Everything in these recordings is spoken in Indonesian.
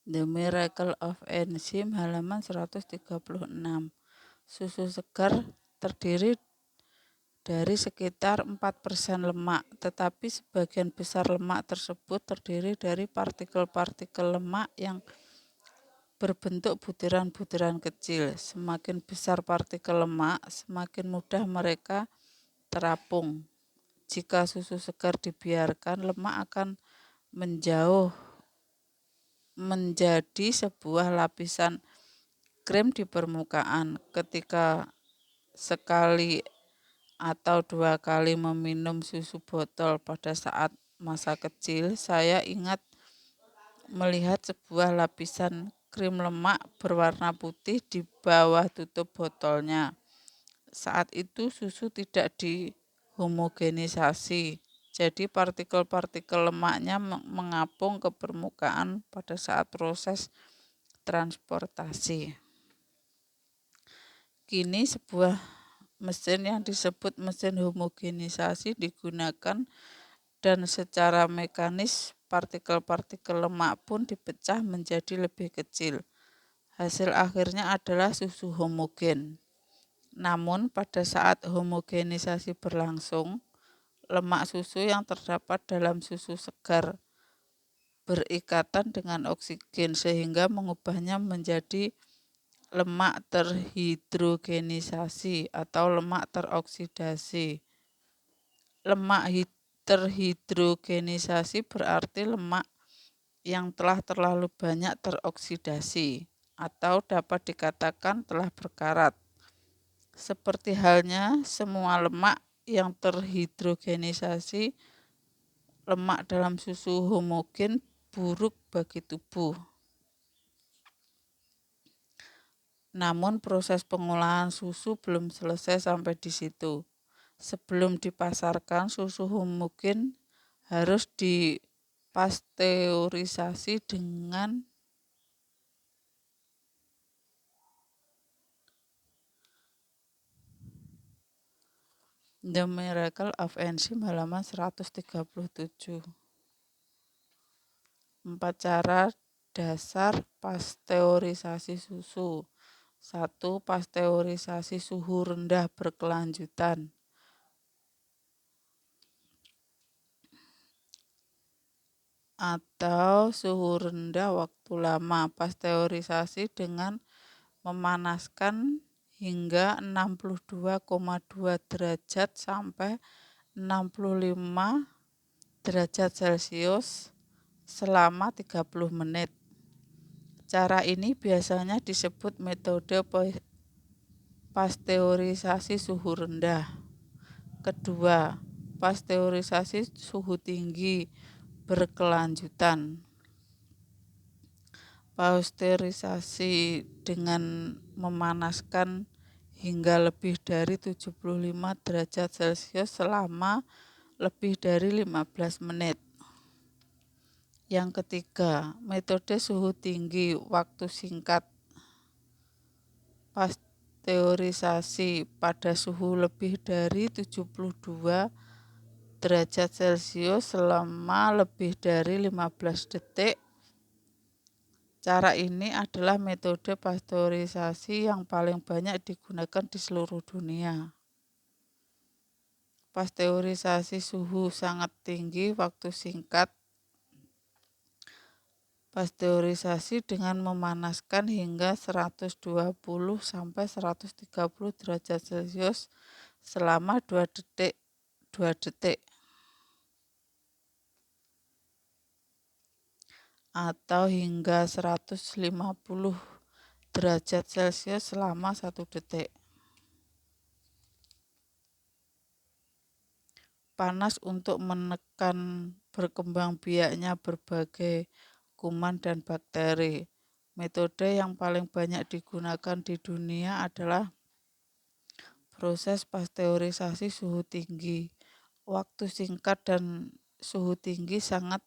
The Miracle of Enzim halaman 136. Susu segar terdiri dari sekitar 4% lemak, tetapi sebagian besar lemak tersebut terdiri dari partikel-partikel lemak yang berbentuk butiran-butiran kecil. Semakin besar partikel lemak, semakin mudah mereka terapung. Jika susu segar dibiarkan, lemak akan menjauh menjadi sebuah lapisan krim di permukaan. Ketika sekali atau 2 kali meminum susu botol pada saat masa kecil, saya ingat melihat sebuah lapisan krim lemak berwarna putih di bawah tutup botolnya. Saat itu susu tidak dihomogenisasi, jadi partikel-partikel lemaknya mengapung ke permukaan pada saat proses transportasi. Kini sebuah mesin yang disebut mesin homogenisasi digunakan dan secara mekanis partikel-partikel lemak pun dipecah menjadi lebih kecil. Hasil akhirnya adalah susu homogen. Namun pada saat homogenisasi berlangsung, lemak susu yang terdapat dalam susu segar berikatan dengan oksigen sehingga mengubahnya menjadi lemak terhidrogenisasi atau lemak teroksidasi. Lemak terhidrogenisasi berarti lemak yang telah terlalu banyak teroksidasi atau dapat dikatakan telah berkarat. Seperti halnya semua lemak yang terhidrogenisasi, lemak dalam susu homogen buruk bagi tubuh. Namun proses pengolahan susu belum selesai sampai di situ. Sebelum dipasarkan, susu homogen harus dipasteurisasi dengan The Miracle of Enzim halaman 137. 4 cara dasar pasteurisasi susu. 1. Pasteurisasi suhu rendah berkelanjutan. Atau suhu rendah waktu lama. Pasteurisasi dengan memanaskan hingga 62,2 derajat sampai 65 derajat Celcius selama 30 menit. Cara ini biasanya disebut metode pasteurisasi suhu rendah. Kedua, pasteurisasi suhu tinggi berkelanjutan. Pasteurisasi dengan memanaskan hingga lebih dari 75 derajat Celcius selama lebih dari 15 menit. Yang ketiga, metode suhu tinggi waktu singkat. Pasteurisasi pada suhu lebih dari 72 derajat Celcius selama lebih dari 15 detik. Cara ini adalah metode pasteurisasi yang paling banyak digunakan di seluruh dunia. Pasteurisasi suhu sangat tinggi waktu singkat. Pasteurisasi dengan memanaskan hingga 120 sampai 130 derajat Celcius selama 2 detik. Atau hingga 150 derajat Celcius selama 1 detik. Panas untuk menekan berkembang biaknya berbagai kuman dan bakteri. Metode yang paling banyak digunakan di dunia adalah proses pasteurisasi suhu tinggi. Waktu singkat dan suhu tinggi sangat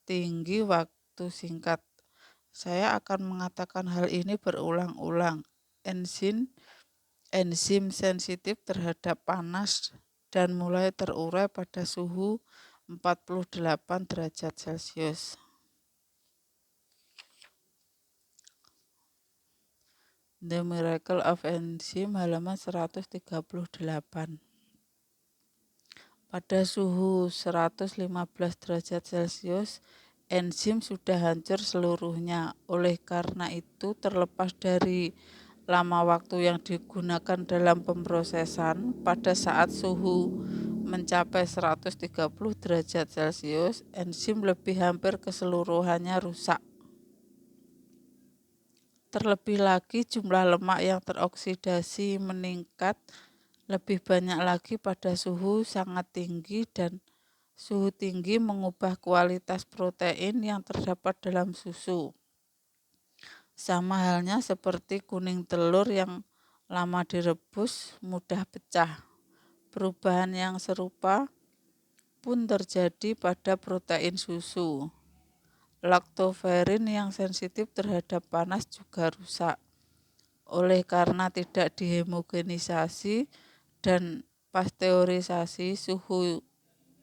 tinggi waktu singkat. Saya akan mengatakan hal ini berulang-ulang. Enzim sensitif terhadap panas dan mulai terurai pada suhu 48 derajat Celcius. The Miracle of Enzim halaman 138. Pada suhu 115 derajat Celcius, enzim sudah hancur seluruhnya. Oleh karena itu, terlepas dari lama waktu yang digunakan dalam pemrosesan, pada saat suhu mencapai 130 derajat Celcius, enzim lebih hampir keseluruhannya rusak. Terlebih lagi, jumlah lemak yang teroksidasi meningkat lebih banyak lagi pada suhu sangat tinggi, dan suhu tinggi mengubah kualitas protein yang terdapat dalam susu. Sama halnya seperti kuning telur yang lama direbus mudah pecah. Perubahan yang serupa pun terjadi pada protein susu. Laktoferin yang sensitif terhadap panas juga rusak. Oleh karena tidak dihomogenisasi dan pasteurisasi,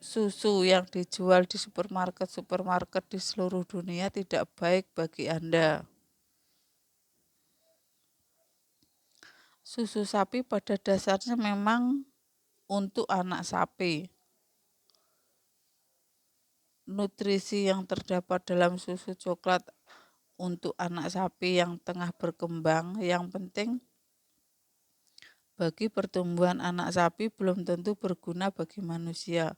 susu yang dijual di supermarket di seluruh dunia tidak baik bagi Anda. Susu sapi pada dasarnya memang untuk anak sapi. Nutrisi yang terdapat dalam susu coklat untuk anak sapi yang tengah berkembang yang penting bagi pertumbuhan anak sapi belum tentu berguna bagi manusia.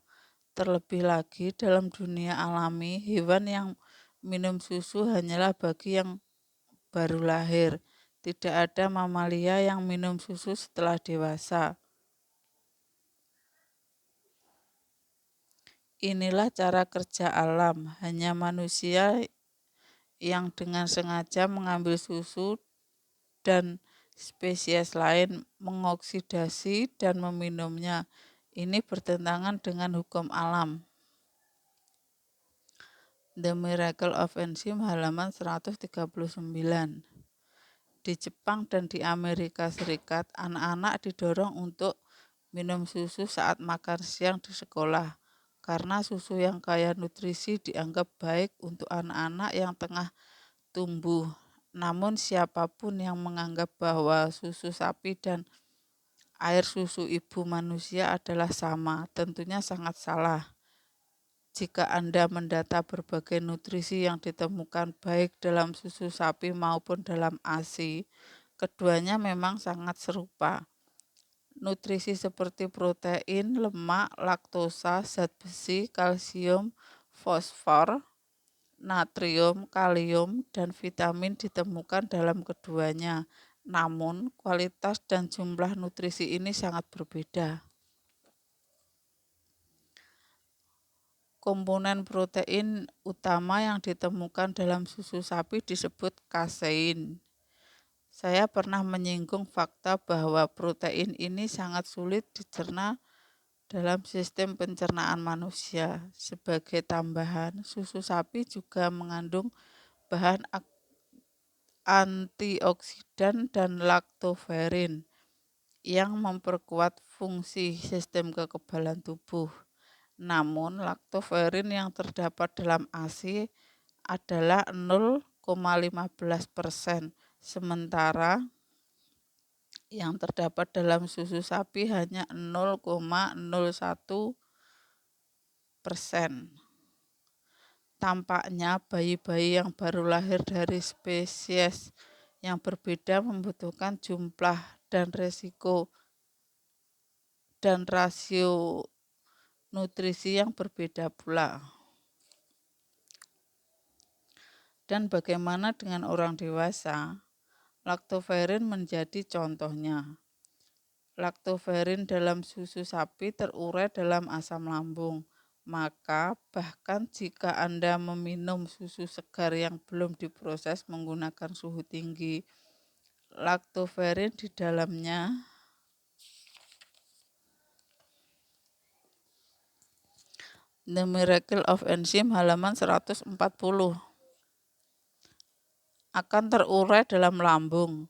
Terlebih lagi dalam dunia alami, hewan yang minum susu hanyalah bagi yang baru lahir. Tidak ada mamalia yang minum susu setelah dewasa. Inilah cara kerja alam, hanya manusia yang dengan sengaja mengambil susu dan spesies lain mengoksidasi dan meminumnya. Ini bertentangan dengan hukum alam. The Miracle of Enzim halaman 139. Di Jepang dan di Amerika Serikat, anak-anak didorong untuk minum susu saat makan siang di sekolah, karena susu yang kaya nutrisi dianggap baik untuk anak-anak yang tengah tumbuh. Namun siapapun yang menganggap bahwa susu sapi dan air susu ibu manusia adalah sama, tentunya sangat salah. Jika Anda mendata berbagai nutrisi yang ditemukan baik dalam susu sapi maupun dalam ASI, keduanya memang sangat serupa. Nutrisi seperti protein, lemak, laktosa, zat besi, kalsium, fosfor, natrium, kalium, dan vitamin ditemukan dalam keduanya. Namun, kualitas dan jumlah nutrisi ini sangat berbeda. Komponen protein utama yang ditemukan dalam susu sapi disebut kasein. Saya pernah menyinggung fakta bahwa protein ini sangat sulit dicerna dalam sistem pencernaan manusia. Sebagai tambahan, susu sapi juga mengandung bahan antioksidan dan laktoferin yang memperkuat fungsi sistem kekebalan tubuh. Namun, laktoferin yang terdapat dalam ASI adalah 0,15%, sementara yang terdapat dalam susu sapi hanya 0,01%. Tampaknya bayi-bayi yang baru lahir dari spesies yang berbeda membutuhkan jumlah dan resiko dan rasio nutrisi yang berbeda pula. Dan bagaimana dengan orang dewasa? Laktoferin menjadi contohnya. Laktoferin dalam susu sapi terurai dalam asam lambung. Maka bahkan jika Anda meminum susu segar yang belum diproses menggunakan suhu tinggi, laktoferin di dalamnya The Miracle of Enzim halaman 140 akan terurai dalam lambung.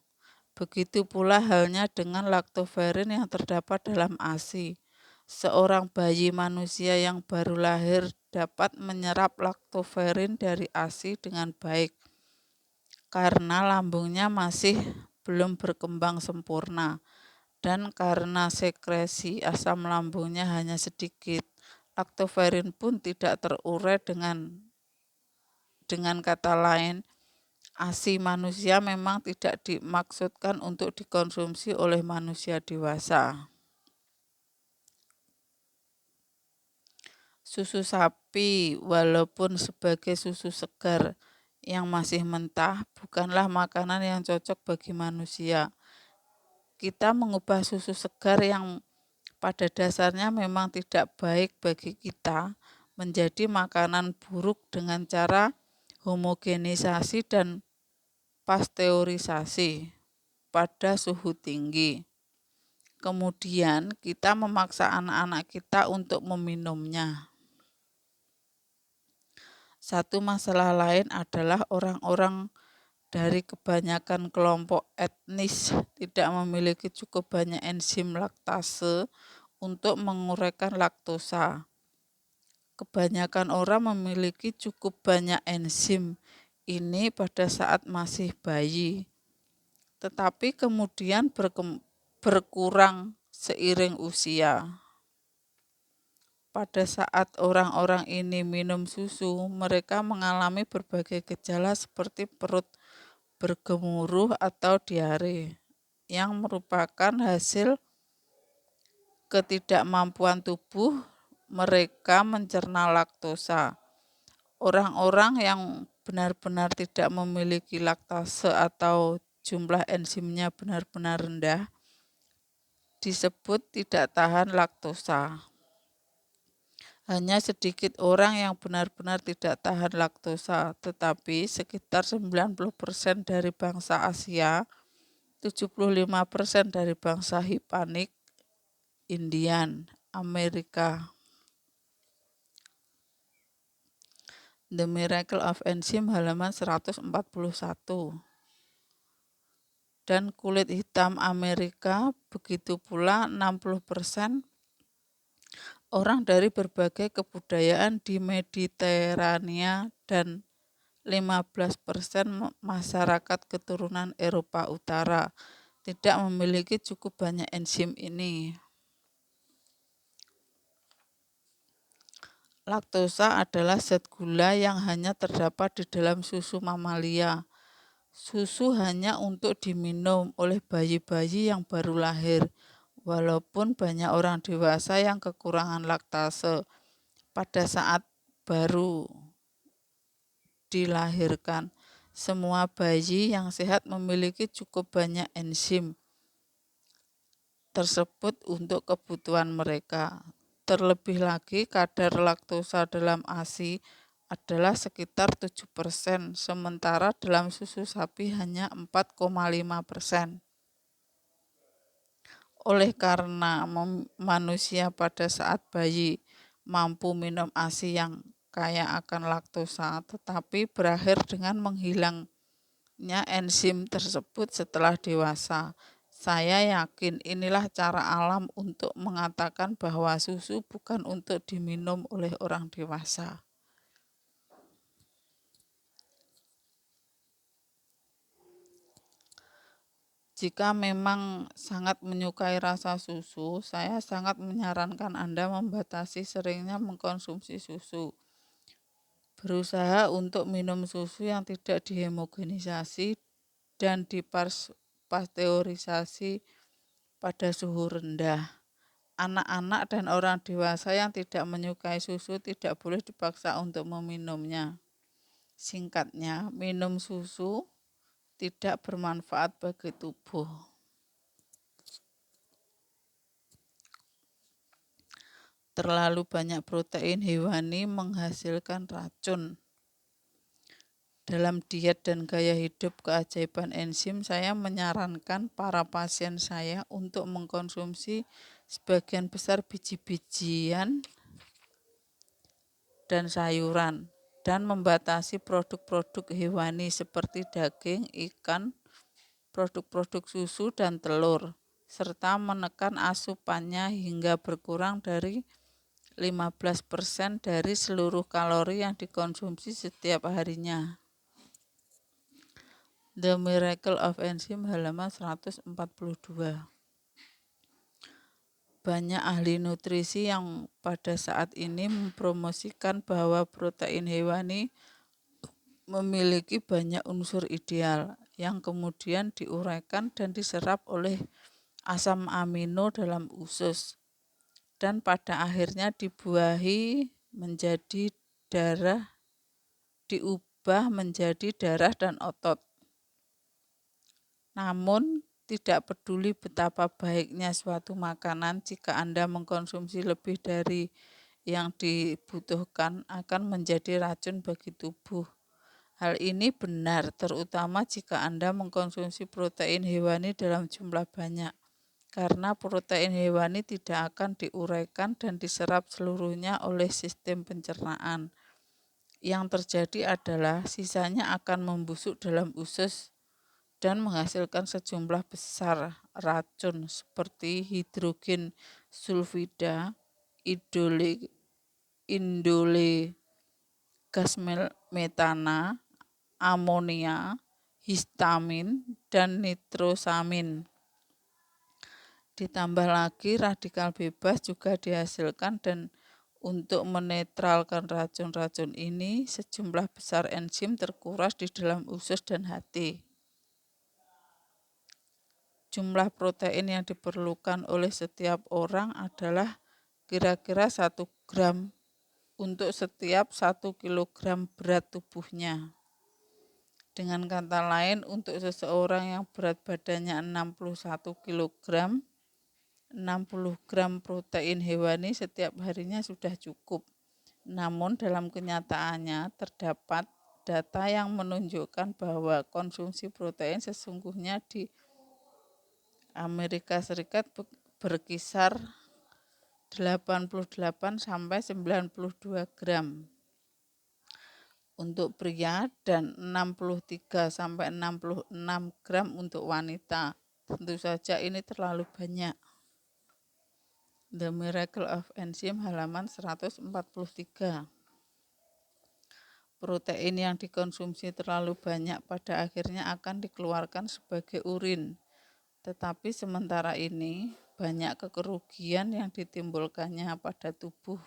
Begitu pula halnya dengan laktoferin yang terdapat dalam ASI. Seorang bayi manusia yang baru lahir dapat menyerap laktoferin dari ASI dengan baik karena lambungnya masih belum berkembang sempurna dan karena sekresi asam lambungnya hanya sedikit. Laktoferin pun tidak terurai dengan kata lain, ASI manusia memang tidak dimaksudkan untuk dikonsumsi oleh manusia dewasa. Susu sapi, walaupun sebagai susu segar yang masih mentah, bukanlah makanan yang cocok bagi manusia. Kita mengubah susu segar yang pada dasarnya memang tidak baik bagi kita menjadi makanan buruk dengan cara homogenisasi dan pasteurisasi pada suhu tinggi. Kemudian kita memaksa anak-anak kita untuk meminumnya. Satu masalah lain adalah orang-orang dari kebanyakan kelompok etnis tidak memiliki cukup banyak enzim laktase untuk menguraikan laktosa. Kebanyakan orang memiliki cukup banyak enzim ini pada saat masih bayi, tetapi kemudian berkurang seiring usia. Pada saat orang-orang ini minum susu, mereka mengalami berbagai gejala seperti perut bergemuruh atau diare, yang merupakan hasil ketidakmampuan tubuh mereka mencerna laktosa. Orang-orang yang benar-benar tidak memiliki laktase atau jumlah enzimnya benar-benar rendah disebut tidak tahan laktosa. Hanya sedikit orang yang benar-benar tidak tahan laktosa, tetapi sekitar 90% dari bangsa Asia, 75% dari bangsa Hispanic, Indian, Amerika. The Miracle of Enzyme halaman 141. Dan kulit hitam Amerika, begitu pula 60% orang dari berbagai kebudayaan di Mediterania dan 15% masyarakat keturunan Eropa Utara tidak memiliki cukup banyak enzim ini. Laktosa adalah zat gula yang hanya terdapat di dalam susu mamalia. Susu hanya untuk diminum oleh bayi-bayi yang baru lahir. Walaupun banyak orang dewasa yang kekurangan laktase pada saat baru dilahirkan, semua bayi yang sehat memiliki cukup banyak enzim tersebut untuk kebutuhan mereka. Terlebih lagi, kadar laktosa dalam ASI adalah sekitar 7%, sementara dalam susu sapi hanya 4,5%. Oleh karena manusia pada saat bayi mampu minum ASI yang kaya akan laktosa, tetapi berakhir dengan menghilangnya enzim tersebut setelah dewasa. Saya yakin inilah cara alam untuk mengatakan bahwa susu bukan untuk diminum oleh orang dewasa. Jika memang sangat menyukai rasa susu, saya sangat menyarankan Anda membatasi seringnya mengkonsumsi susu. Berusaha untuk minum susu yang tidak dihomogenisasi dan dipasteurisasi pada suhu rendah. Anak-anak dan orang dewasa yang tidak menyukai susu tidak boleh dipaksa untuk meminumnya. Singkatnya, minum susu tidak bermanfaat bagi tubuh. Terlalu banyak protein hewani menghasilkan racun. Dalam diet dan gaya hidup keajaiban enzim, saya menyarankan para pasien saya untuk mengkonsumsi sebagian besar biji-bijian dan sayuran dan membatasi produk-produk hewani seperti daging, ikan, produk-produk susu, dan telur. serta menekan asupannya hingga berkurang dari 15% dari seluruh kalori yang dikonsumsi setiap harinya. The Miracle of Enzym halaman 142. Banyak ahli nutrisi yang pada saat ini mempromosikan bahwa protein hewani memiliki banyak unsur ideal yang kemudian diuraikan dan diserap oleh asam amino dalam usus dan pada akhirnya diubah menjadi darah dan otot. Namun, tidak peduli betapa baiknya suatu makanan, jika Anda mengkonsumsi lebih dari yang dibutuhkan akan menjadi racun bagi tubuh. Hal ini benar terutama jika Anda mengkonsumsi protein hewani dalam jumlah banyak, karena protein hewani tidak akan diuraikan dan diserap seluruhnya oleh sistem pencernaan. Yang terjadi adalah sisanya akan membusuk dalam usus dan menghasilkan sejumlah besar racun seperti hidrogen sulfida, indole gas metana, amonia, histamin, dan nitrosamin. Ditambah lagi radikal bebas juga dihasilkan dan untuk menetralkan racun-racun ini, sejumlah besar enzim terkuras di dalam usus dan hati. Jumlah protein yang diperlukan oleh setiap orang adalah kira-kira 1 gram untuk setiap 1 kilogram berat tubuhnya. Dengan kata lain, untuk seseorang yang berat badannya 61 kilogram, 60 gram protein hewani setiap harinya sudah cukup. Namun dalam kenyataannya terdapat data yang menunjukkan bahwa konsumsi protein sesungguhnya di Amerika Serikat berkisar 88 sampai 92 gram untuk pria dan 63 sampai 66 gram untuk wanita. Tentu saja ini terlalu banyak. The Miracle of Enzym halaman 143. Protein yang dikonsumsi terlalu banyak pada akhirnya akan dikeluarkan sebagai urin. Tetapi sementara ini, banyak kerugian yang ditimbulkannya pada tubuh.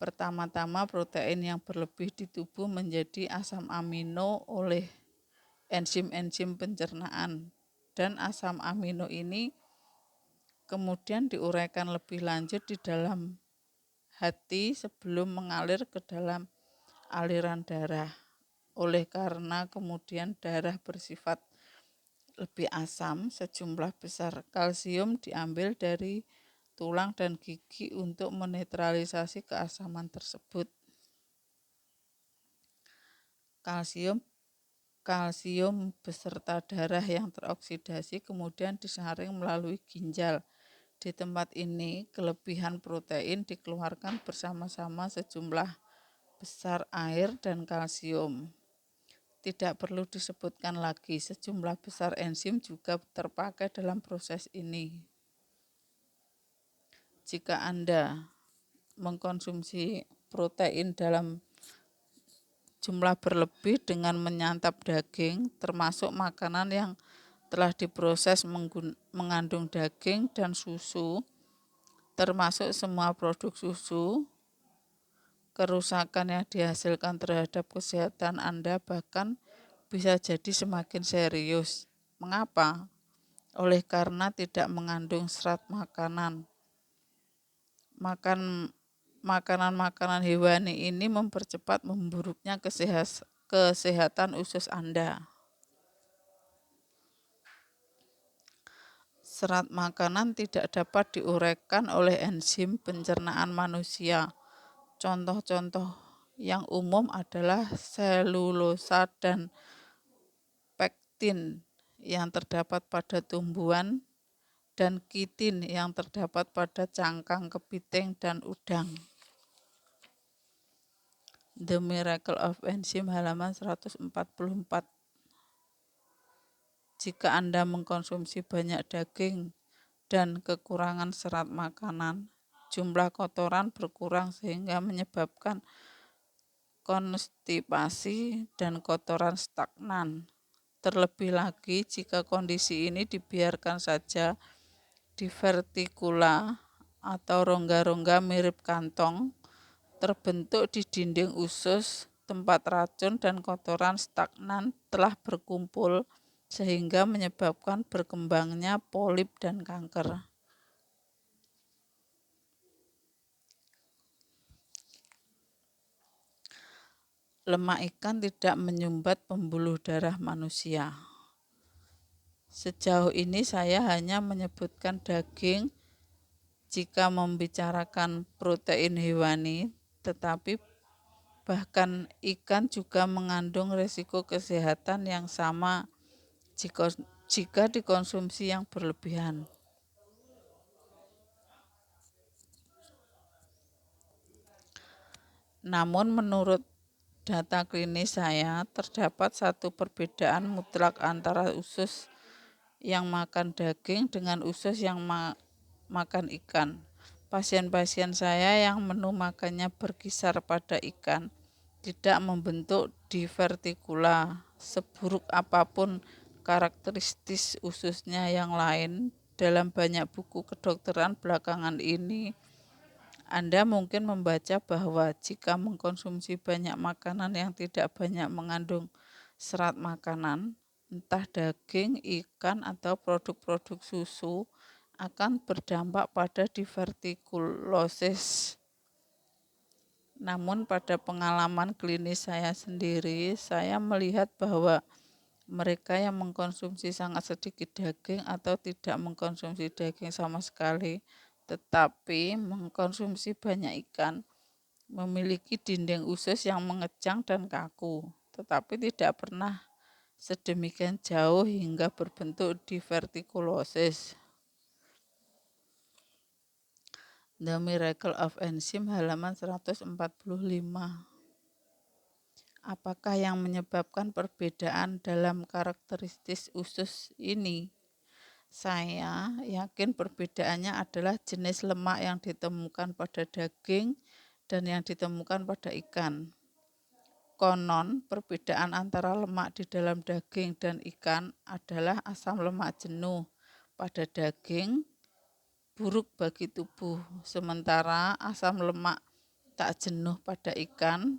Pertama-tama, protein yang berlebih di tubuh menjadi asam amino oleh enzim-enzim pencernaan. Dan asam amino ini kemudian diuraikan lebih lanjut di dalam hati sebelum mengalir ke dalam aliran darah. Oleh karena kemudian darah bersifat lebih asam, sejumlah besar kalsium diambil dari tulang dan gigi untuk menetralisasi keasaman tersebut. Kalsium beserta darah yang teroksidasi kemudian disaring melalui ginjal. Di tempat ini, kelebihan protein dikeluarkan bersama-sama sejumlah besar air dan kalsium. Tidak perlu disebutkan lagi, sejumlah besar enzim juga terpakai dalam proses ini. Jika Anda mengkonsumsi protein dalam jumlah berlebih dengan menyantap daging, termasuk makanan yang telah diproses mengandung daging dan susu, termasuk semua produk susu, kerusakan yang dihasilkan terhadap kesehatan Anda bahkan bisa jadi semakin serius. Mengapa? Oleh karena tidak mengandung serat makanan. Makanan-makanan hewani ini mempercepat memburuknya kesehatan usus Anda. Serat makanan tidak dapat diuraikan oleh enzim pencernaan manusia. Contoh-contoh yang umum adalah selulosa dan pektin yang terdapat pada tumbuhan dan kitin yang terdapat pada cangkang kepiting dan udang. The Miracle of Enzym halaman 144. Jika Anda mengkonsumsi banyak daging dan kekurangan serat makanan, jumlah kotoran berkurang sehingga menyebabkan konstipasi dan kotoran stagnan. Terlebih lagi jika kondisi ini dibiarkan saja, divertikula atau rongga-rongga mirip kantong terbentuk di dinding usus tempat racun dan kotoran stagnan telah berkumpul sehingga menyebabkan berkembangnya polip dan kanker. Lemak ikan tidak menyumbat pembuluh darah manusia. Sejauh ini saya hanya menyebutkan daging jika membicarakan protein hewani, tetapi bahkan ikan juga mengandung risiko kesehatan yang sama jika dikonsumsi yang berlebihan. Namun menurut data klinis saya, terdapat satu perbedaan mutlak antara usus yang makan daging dengan usus yang makan ikan. Pasien-pasien saya yang menu makannya berkisar pada ikan tidak membentuk divertikula. Seburuk apapun karakteristik ususnya yang lain, dalam banyak buku kedokteran belakangan ini, Anda mungkin membaca bahwa jika mengkonsumsi banyak makanan yang tidak banyak mengandung serat makanan, entah daging, ikan, atau produk-produk susu, akan berdampak pada divertikulosis. Namun pada pengalaman klinis saya sendiri, saya melihat bahwa mereka yang mengkonsumsi sangat sedikit daging atau tidak mengkonsumsi daging sama sekali, tetapi mengkonsumsi banyak ikan, memiliki dinding usus yang mengecang dan kaku, tetapi tidak pernah sedemikian jauh hingga berbentuk divertikulosis. The Miracle of Enzyme, halaman 145. Apakah yang menyebabkan perbedaan dalam karakteristik usus ini? Saya yakin perbedaannya adalah jenis lemak yang ditemukan pada daging dan yang ditemukan pada ikan. Konon, perbedaan antara lemak di dalam daging dan ikan adalah asam lemak jenuh pada daging buruk bagi tubuh, sementara asam lemak tak jenuh pada ikan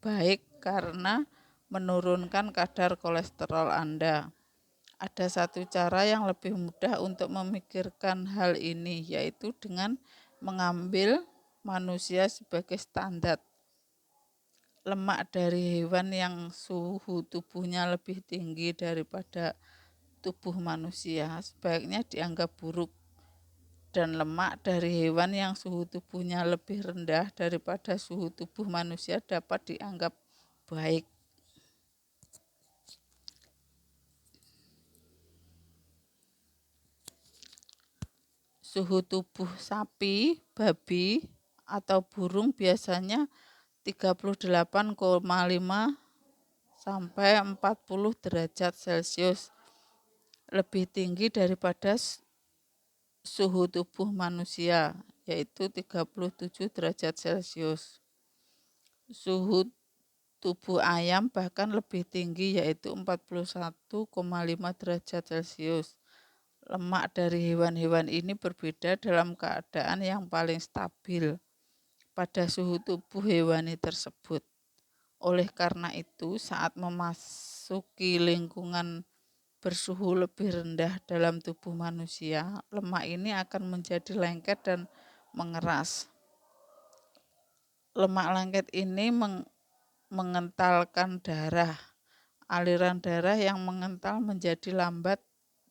baik karena menurunkan kadar kolesterol Anda. Ada satu cara yang lebih mudah untuk memikirkan hal ini, yaitu dengan mengambil manusia sebagai standar. Lemak dari hewan yang suhu tubuhnya lebih tinggi daripada tubuh manusia sebaiknya dianggap buruk, dan lemak dari hewan yang suhu tubuhnya lebih rendah daripada suhu tubuh manusia dapat dianggap baik. Suhu tubuh sapi, babi, atau burung biasanya 38,5 sampai 40 derajat Celcius, lebih tinggi daripada suhu tubuh manusia, yaitu 37 derajat Celcius. Suhu tubuh ayam bahkan lebih tinggi, yaitu 41,5 derajat Celcius. Lemak dari hewan-hewan ini berbeda dalam keadaan yang paling stabil pada suhu tubuh hewani tersebut. Oleh karena itu, saat memasuki lingkungan bersuhu lebih rendah dalam tubuh manusia, lemak ini akan menjadi lengket dan mengeras. Lemak lengket ini mengentalkan darah. Aliran darah yang mengental menjadi lambat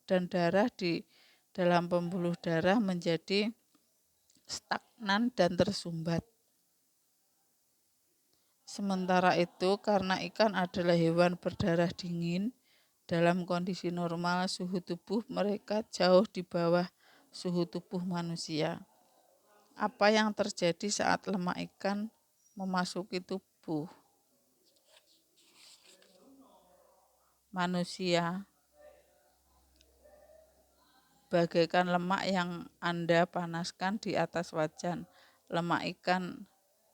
dan darah di dalam pembuluh darah menjadi stagnan dan tersumbat. Sementara itu, karena ikan adalah hewan berdarah dingin, dalam kondisi normal suhu tubuh mereka jauh di bawah suhu tubuh manusia. Apa yang terjadi saat lemak ikan memasuki tubuh manusia? bagaikan lemak yang Anda panaskan di atas wajan. Lemak ikan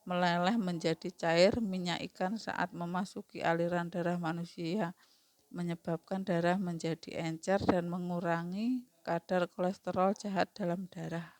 meleleh menjadi cair. Minyak ikan saat memasuki aliran darah manusia menyebabkan darah menjadi encer dan mengurangi kadar kolesterol jahat dalam darah.